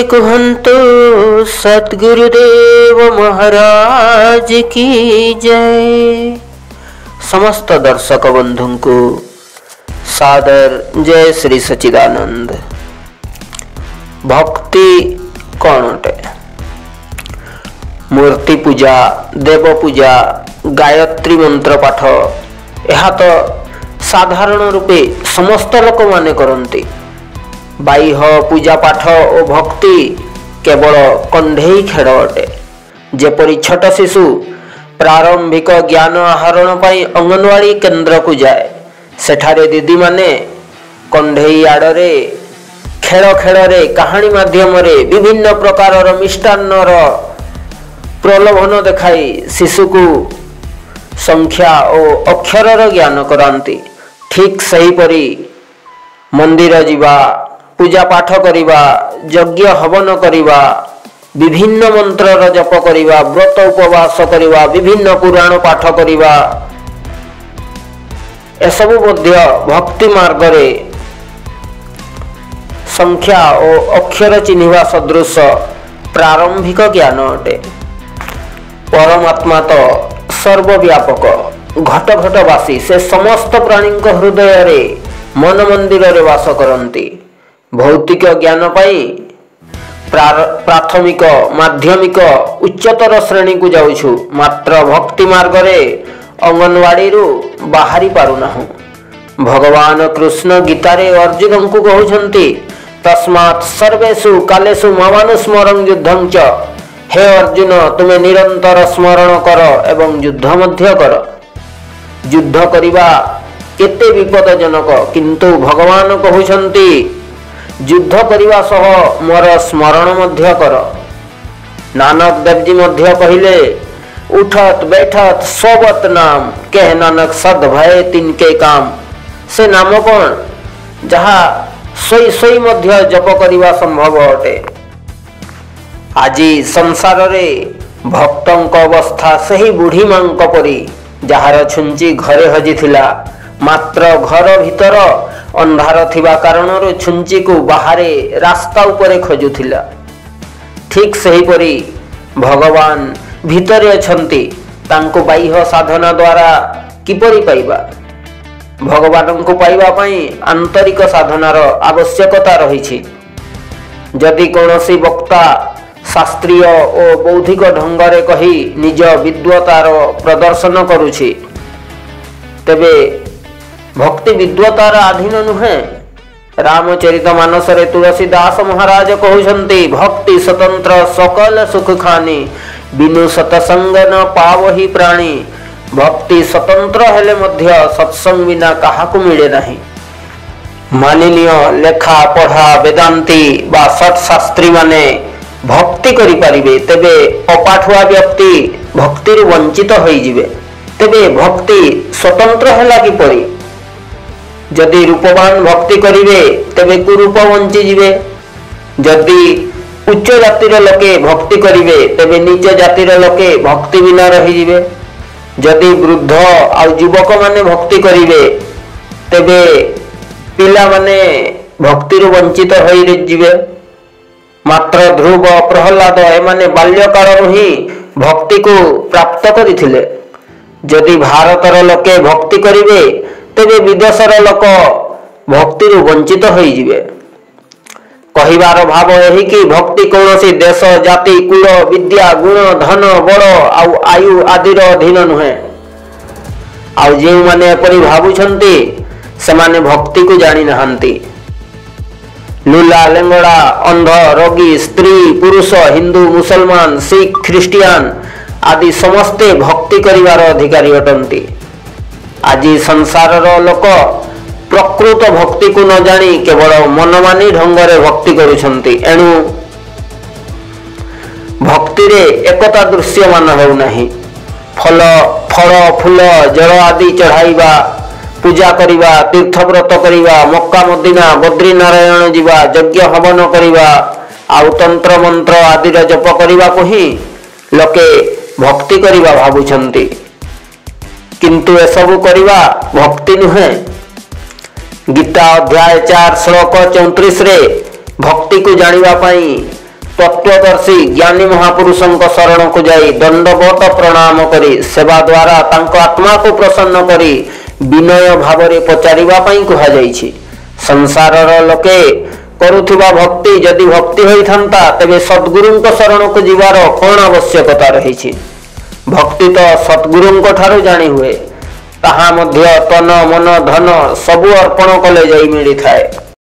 कुहन्तु सद्गुरुदेव महाराज की जय। समस्त दर्शक बंधु को सादर जय श्री सच्चिदानंद। भक्ति कौन अटे? मूर्ति पूजा, देव पूजा, गायत्री मंत्र पाठ, यह तो साधारण रूपे समस्त लोक माने करती। बाह्य पूजा पाठ और भक्ति केवल कंढेई खेड़ अटे। जेपरी छोट शिशु प्रारंभिक ज्ञान आहरण पाई अंगनवाड़ी केन्द्र को जाए, सेठारे दीदी माने कंढेई आड़े खेल खेल कहानी माध्यम विभिन्न प्रकार मिष्टान्नर प्रलोभन देखाई शिशु को संख्या और अक्षर ज्ञान करांती। ठीक सहीपरी मंदिर जीवा, पूजा पाठ करिबा, यज्ञ हवन करिबा, विभिन्न मंत्रर जप करिबा, व्रत उपवास करिबा, विभिन्न पुराण पाठ करिबा, एसबु मध्य भक्ति मार्ग रे संख्या और अक्षर चिन्हिबा सदृश प्रारंभिक ज्ञान अटे। परमात्मा तो सर्वव्यापक, घट घटवासी, से समस्त प्राणी हृदय रे मन मंदिर रे वास करती। भौतिक ज्ञान पाई प्राथमिक, माध्यमिक, उच्चतर श्रेणी को जाउछु, मात्र भक्ति मार्ग रे अंगनवाड़ी रु बाहरी पारुना। भगवान कृष्ण गीतारे अर्जुन को कहउछंती, तस्मात् सर्वेषु कालेषु मामानुस्मरं युद्धं च। हे अर्जुन, तुमे निरंतर स्मरण कर एवं युद्ध मध्य कर। युद्ध करिबा केते विपदजनक, किंतु भगवान कहउछंती युद्ध करिबा सह मोर स्मरण मध्य कर। नानक देव जी मध्य कहिले, उठत बैठत सोबत नाम, कह नानक सद भय तिनके काम। से नाम कौन? जहा सोई सोई मध्य जप करिबा संभव अटे। आजी संसार रे भक्तंक अवस्था सही बुढ़ी मांक परी, जहार छुंची घरे हजी थिला, मात्र घर भीतर अंधार थिबा कारणर छुंची को बाहरे रास्ता उपरे खोजुथिला। ठीक सही परी भगवान भीतरे अछंती, तांको बाह्य साधना द्वारा किपरि पाइबा? भगवान को पाइबा पई आंतरिक साधनार आवश्यकता रहिछि। जदि कोनोसी वक्ता शास्त्रीय और बौद्धिक ढंगरे कही निज विद्वतार प्रदर्शन करुछि, तेबे भक्ति विद्वतार अधीन नुहे। रामचरितमानस रे तुलसीदास महाराज कहउछंती, भक्ति स्वतंत्र सकल सुख खानी, बिनु सतसंग न पावहि प्राणी। भक्ति स्वतंत्र हेले मध्य सत्संग बिना काहाकु मिले नहीं। मानिनिय लेखा पढ़ा वेदांती बा सठ शास्त्री माने भक्ति करि परिबे, तेबे अपाठुआ व्यक्ति भक्ति वंचित होई जिवे। तेबे भक्ति स्वतंत्र हैला कि परि? जदि रूपवान भक्ति करिवे तेबे कुरूप वंची जिवे। जदि उच्च जातिर लोके भक्ति करिवे तेबे नीच जातिर लोके भक्ति बिना रही जिवे। जदि वृद्ध आ युवक माने भक्ति करिवे तेबे पिला माने भक्ति वंचित होई जिवे। मात्र ध्रुव, प्रहलाद एमाने बाल्यकालरु ही भक्ति को प्राप्त करिथिले। जदि भारतर लोके भक्ति करिवे तेबे विदेशर लोक भक्ति वंचित होई जिवे। कहिबार भाव एही कि भक्ति कौनसी देश, जाति, कुल, विद्या, गुण, धन, बड़ आउ आयु आदिर अधीन नुहे। आउ जे माने एपरि भाबुछंती सेमाने भक्ति को जानि नहांती। लुला, लेंगड़ा, अंध, रोगी, स्त्री, पुरुष, हिंदू, मुसलमान, सिख, ख्रिस्टियान आदि समस्ते भक्ति करिवार अधिकारी अटंती। आजी संसारर लोक प्रकृत भक्ति को न जानी केवल मनमानी ढंगरे भक्ति करुछंती। एणु भक्ति रे एकता दृश्यमान हो नहीं। फल फूल जल आदि चढ़ाइबा, पूजा करिबा, तीर्थव्रत करिबा, मक्का मदीना बद्री नारायण जीवा, यज्ञ हवन करिबा, आउ तंत्र मंत्र आदि जप करिबा को ही लोके भक्ति करिबा भाबुछंती। किंतु एसबु करिबा भक्ति नुहे। गीता अध्याय 4 श्लोक 34 रे भक्ति को जानिबा पाई तत्वदर्शी ज्ञानी महापुरुषों शरण को जाई दंडवत प्रणाम करी सेवा द्वारा तांको आत्मा को प्रसन्न करी विनय भाव में पचारिबा पई कहा जाइछि। संसारर लोके करुथिबा भक्ति जदि भक्ति होइथांता तबे सद्गुरुंक शरण को जीवार कौन आवश्यकता रहिछि। भक्ति तो सद्गुरुंक ठारु जानी हुए, ताहा मध्य तन मन धन सबु अर्पण कले जाई मिली थाए।